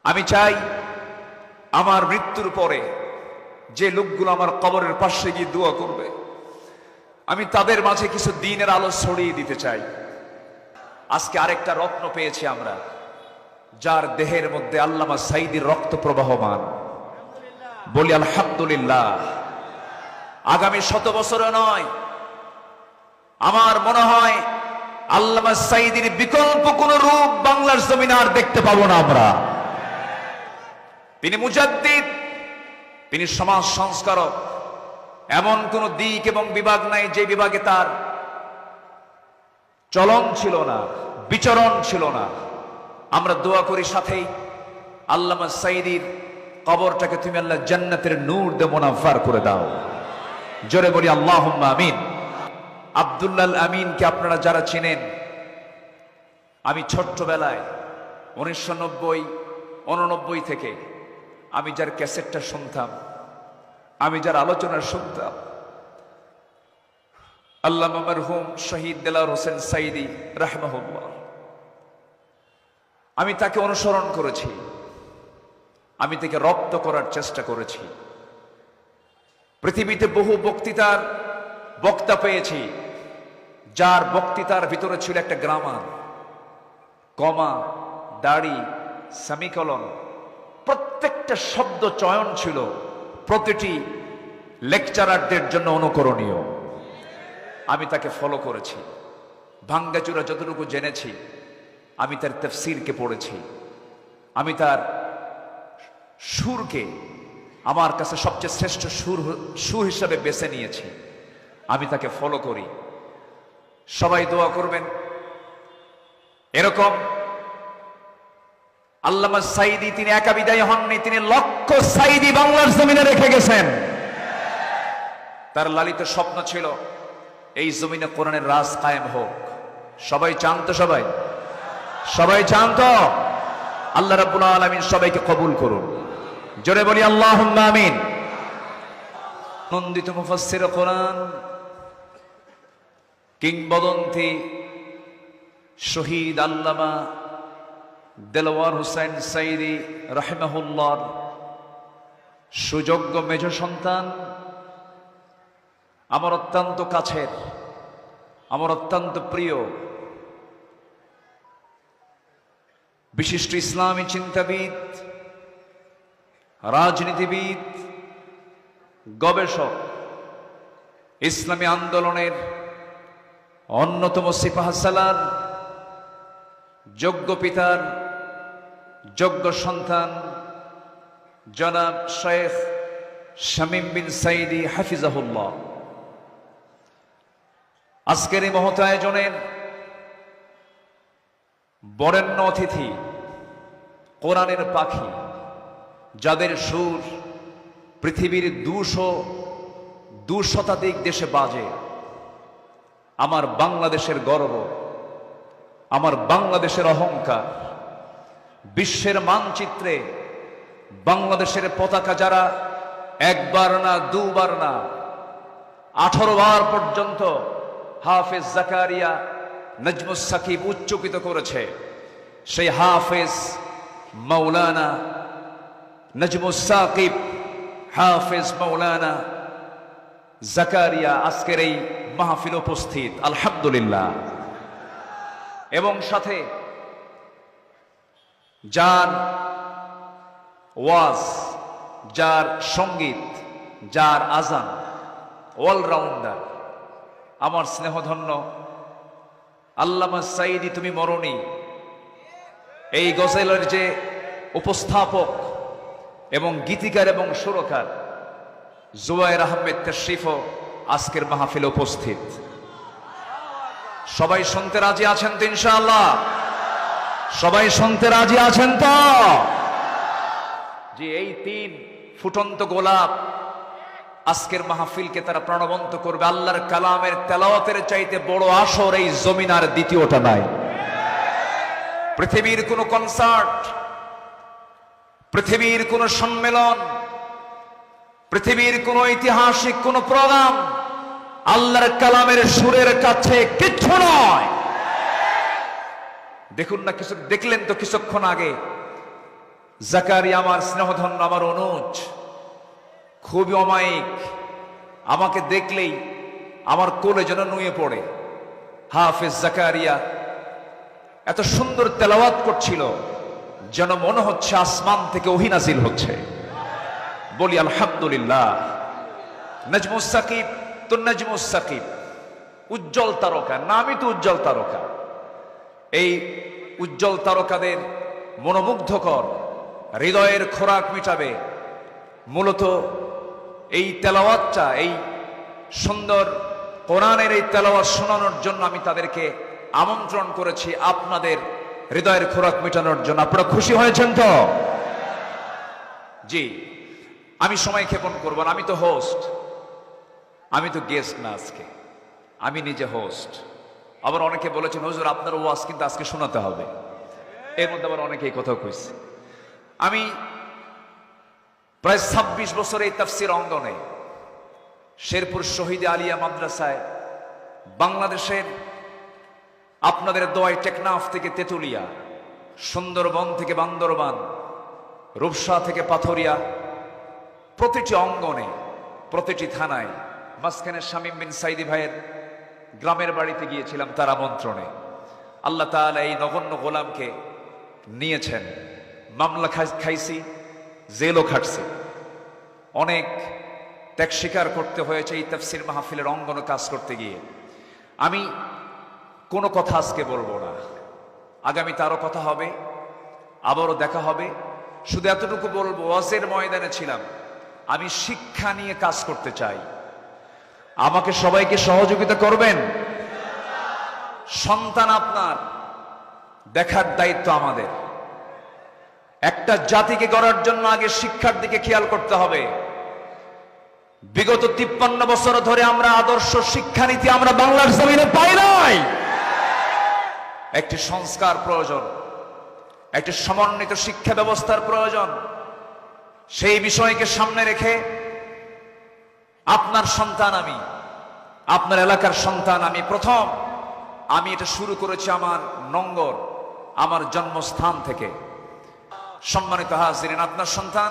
আমি চাই আমার মৃত্যুর পরে যে লোকগুলো আমার কবরের পাশে গিয়ে দোয়া করবে, আমি তাদের মাঝে কিছু দ্বীনের আলো ছড়িয়ে দিতে চাই। আজকে আরেকটা রত্ন পেয়েছি আমরা, যার দেহের মধ্যে আল্লামা সাঈদীর রক্ত প্রবাহমান। বলি আলহামদুলিল্লাহ। আগামী 100 বছরে নয়, আমার মনে হয় আল্লামা সাঈদীর বিকল্প কোন রূপ বাংলার জমিনে আর দেখতে পাবো না আমরা। তিনি মুজাদ্দিদ, তিনি সমাজ সংস্কারক। এমন কোন দিক এবং বিভাগ নাই যে বিভাগে তার চলন ছিল না, বিচরণ ছিল না। আমরা দোয়া করি সাথেই, আল্লামা সাঈদীর কবরটাকে তুমি আল্লাহ জান্নাতের নূর দিয়ে মুনাফফার করে দাও। জোরে বলি আল্লাহুম্মা আমিন। আব্দুল্লাহ আমিনকে আপনারা যারা চিনেন, আমি ছোট্টবেলায় 1990-89 থেকে আমি যার ক্যাসেটটা শুনতাম, আমি যার আলোচনা শুনতাম, আল্লামা মরহুম শহীদ দেলাওয়ার হোসেন সাঈদী রাহমাহুল্লাহ, আমি তাকে অনুসরণ করেছি, আমি তাকে রপ্ত করার চেষ্টা করেছি। পৃথিবীতে বহু বক্তৃতার বক্তা পেয়েছি, যার বক্তৃতার ভিতরে ছিল একটা গ্রামার, কমা, দাড়ি, সেমিকলন, প্রত্যেকটা শব্দ চয়ন ছিল প্রতিটি লেকচারারদের জন্য অনুকরণীয়। আমি তাকে ফলো করেছি, ভাঙ্গাচুরা যতটুকু জেনেছি, আমি তার তাফসীরকে পড়েছি, আমি তার সুরকে আমার কাছে সবচেয়ে শ্রেষ্ঠ সুর হিসাবে বেছে নিয়েছি। আমি তাকে ফলো করি। সবাই দোয়া করবেন এরকম আল্লামা সাঈদী তিনি একা বিদায় হননি, তিনি লক্ষ সাঈদী বাংলার জমিনে রেখে গেছেন। তার লালিত স্বপ্ন ছিল এই জমিনে কোরআনের রাজ কায়েম হোক। সবাই চান তো? সবাই চান তো? আল্লাহ রাব্বুল আলামিন সবাইকে কবুল করুন। জোরে বলি আল্লাহুম্মা আমিন। নন্দিত মুফাসসির কোরআন, কিংবদন্তি শহীদ আল্লামা দেলাওয়ার হোসেন সাঈদী রাহিমাহুল্লাহর সুযোগ্য মেজ সন্তান, আমার অত্যন্ত কাছের, আমার অত্যন্ত প্রিয়, বিশিষ্ট ইসলামী চিন্তাবিদ, রাজনীতিবিদ, গবেষক, ইসলামী আন্দোলনের অন্যতম সিপাহসালার, যোগ্য পিতার যোগ্য সন্তান জনাব শেখ শামীম বিন সাঈদী হাফিজাহুল্লাহ। আজকের এই মহৎ আয়োজনের বরেণ্য অতিথি, কোরআনের পাখি, যাদের সুর পৃথিবীর 200 শতাধিক দেশে বাজে। আমার বাংলাদেশের গর্ব, আমার বাংলাদেশের অহংকার। বিশ্বের মানচিত্রে বাংলাদেশের পতাকা যারা একবার না, দুবার না, 18 বার পর্যন্ত হাফেজ জাকারিয়া, নজমুস সাকিব উচ্চকিত করেছে, সেই হাফেজ মাওলানা নজমুস সাকিব, হাফেজ মাওলানা জাকারিয়া আজকের এই মাহফিল উপস্থিত, আলহামদুলিল্লাহ। এবং সাথে যার ওয়াজ, যার সঙ্গীত, যার আজান, অলরাউন্ডার, আমার স্নেহধন্য আল্লামা সাঈদী তুমি মরণি, এই গজলের যে উপস্থাপক এবং গীতিকার এবং সুরকার জুবায়ের আহমেদ তাশরিফও আজকের মাহফিলে উপস্থিত। সবাই শুনতে রাজি আছেন তো ইনশাআল্লাহ? সবাই শুনতে রাজি আছেন তো? যে এই 3 ফুটন্ত গোলাপ আজকের মাহফিলকে তারা প্রাণবন্ত করবে। আল্লাহর কালামের তেলাওয়াতের চাইতে বড় আসর এই জমিন আর দ্বিতীয়টা নাই। পৃথিবীর কোন কনসার্ট, পৃথিবীর কোন সম্মেলন, পৃথিবীর কোন ঐতিহাসিক কোন প্রোগ্রাম আল্লাহর কালামের সুরের কাছে কিচ্ছু নয়। দেখুন না, দেখলেন তো কিছুক্ষণ আগে জাকারিয়া আমার স্নেহধন্য, আমার অনুজ, খুবই অমায়িক, আমাকে দেখলেই আমার কোলে যেন নুয়ে পড়ে। হাফেজ জাকারিয়া এত সুন্দর তেলাওয়াত করছিল, যেন মনে হচ্ছে আসমান থেকে ওহী নাজিল হচ্ছে। বলি আলহামদুলিল্লাহ। নজমুস সাকিব তো নজমুস সাকিব, উজ্জ্বল তারকা, নামই তো উজ্জ্বল তারকা। এই উজ্জ্বল তারকাদের মনোমুগ্ধকর হৃদয়ের খোরাক মিটাবে মূলত এই তেলাওয়াতটা, এই সুন্দর কোরআনের এই তেলাওয়াত শোনানোর জন্য আমি তাদেরকে আমন্ত্রণ করেছি, আপনাদের হৃদয়ের খোরাক মেটানোর জন্য। আপনারা খুশি হয়েছেন তো? জি, আমি সময় ক্ষেপণ করব না, আমি তো হোস্ট, আমি তো গেস্ট না, আজকে আমি নিজে হোস্ট। আবার অনেকে বলেছেন হুজুর আপনার ওয়াজ কিন্তু আজকে শোনাতে হবে, এর মধ্যে আবার অনেকে এই কথাও কইছে। আমি প্রায় 26 বছর এই তাফসীর অঙ্গনে শেরপুর শহীদ আলিয়া মাদ্রাসায়, বাংলাদেশের আপনাদের দোয়ায় টেকনাফ থেকে তেতুলিয়া, সুন্দরবন থেকে বান্দরবান, রূপসা থেকে পাথরিয়া, প্রতিটি অঙ্গনে, প্রতিটি থানায়, মাঝখানে শামীম বিন সাইদি ভাইয়ের গ্রামের বাড়িতে গিয়েছিলাম তার আমন্ত্রণে। আল্লাহ তাআলা এই নগণ্য গোলামকে নিয়েছেন, মামলা খাইছি, জেলও খাটছি, অনেক ত্যাগ স্বীকার করতে হয়েছে এই তাফসীর মাহফিলের অঙ্গনে কাজ করতে গিয়ে। আমি কোনো কথা আজকে বলবো না, আগামীতে আরো কথা হবে, আবারও দেখা হবে। শুধু এতটুকু বলবো, ওয়াজের ময়দানে ছিলাম, আমি শিক্ষা নিয়ে কাজ করতে চাই, আমাকে সবাইকে সহযোগিতা করবেন। সন্তান আপনার, দেখার দায়িত্ব আমাদের। একটা জাতিকে গড়ার জন্য আগে শিক্ষার দিকে খেয়াল করতে হবে। বিগত 53 বছর ধরে আমরা আদর্শ শিক্ষানীতি আমরা বাংলার জমিনে পাই নাই। একটি সংস্কার প্রয়োজন, একটি সমন্বিত শিক্ষা ব্যবস্থার প্রয়োজন। সেই বিষয়কে সামনে রেখে আপনার সন্তান আমি, আপনার এলাকার সন্তান আমি, প্রথম আমি এটা শুরু করেছি আমার নঙ্গর, আমার জন্মস্থান থেকে। সম্মানিত হাজিরিন, আপনার সন্তান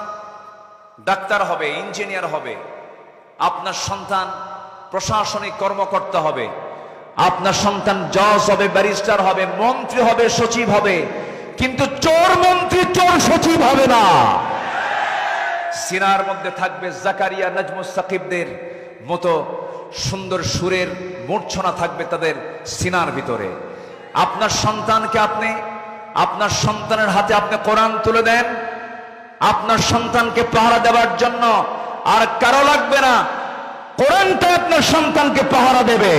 ডাক্তার হবে, ইঞ্জিনিয়ার হবে, আপনার সন্তান প্রশাসনিক কর্মকর্তা হবে, আপনার সন্তান জজ হবে, ব্যারিস্টার হবে, মন্ত্রী হবে, সচিব হবে, কিন্তু চোর মন্ত্রী চোর সচিব হবে না। সিনার মধ্যে থাকবে জাকারিয়া নজমুস সাকিবদের মতো সুন্দর সুরের মূর্ছনা থাকবে তাদের সিনার ভিতরে। আপনার সন্তানকে আপনি, আপনার সন্তানের হাতে আপনি কোরআন তুলে দেন, আপনার সন্তানকে পাহারা দেওয়ার জন্য আর কারো লাগবে না, কোরআনটা আপনার সন্তানকে পাহারা দেবে।